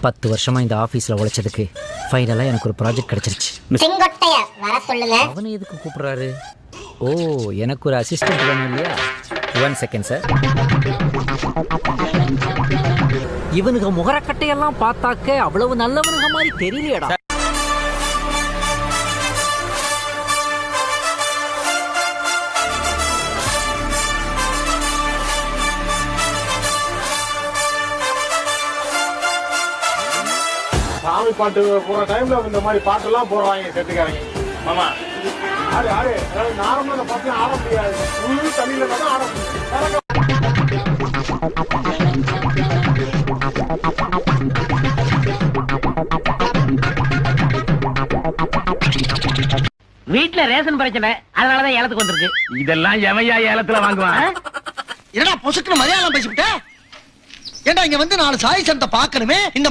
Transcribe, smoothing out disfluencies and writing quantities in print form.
10 வருஷமா இந்த ஆபீஸ்ல உழைச்சதுக்கு ஃபைனலா எனக்கு ஒரு ப்ராஜெக்ட் கிடைச்சிருச்சு. செங்கோட்டைய வர சொல்லுங்க. அவனை எதுக்கு கூப்பிடுறாரு? ஓ, எனக்கு ஒரு அசிஸ்டன்ட் வேணும் இல்லையா? 1 செகண்ட் சார். இவனுக்கு முகரக்கட்டையெல்லாம் பார்த்தாக்க அவ்வளவு நல்லவனுங்க மாதிரி தெரியலையடா. சாமி பாட்டு போற டைம்ல இந்த மாதிரி பாட்டெல்லாம் போடுவாங்க செட்டுக்காரங்க. ஆமா, ஆடு ஆடு நார்மலா அந்த பாட்டு ஆட முடியாது. முழு தண்ணியில தான் ஆட முடியும். வீட்டுல ரேஷன் பிரச்சனை, அதனாலதான் ஏலத்துக்கு வந்திருக்கு. இதெல்லாம் எவையா ஏலத்துல வாங்குவான்? என்னடா பொசுக்குன்னு மலையாளம் பேசிவிட்ட? ஏண்டா இங்க வந்து 4 சாய் சந்தை பாக்கணுமே. இந்த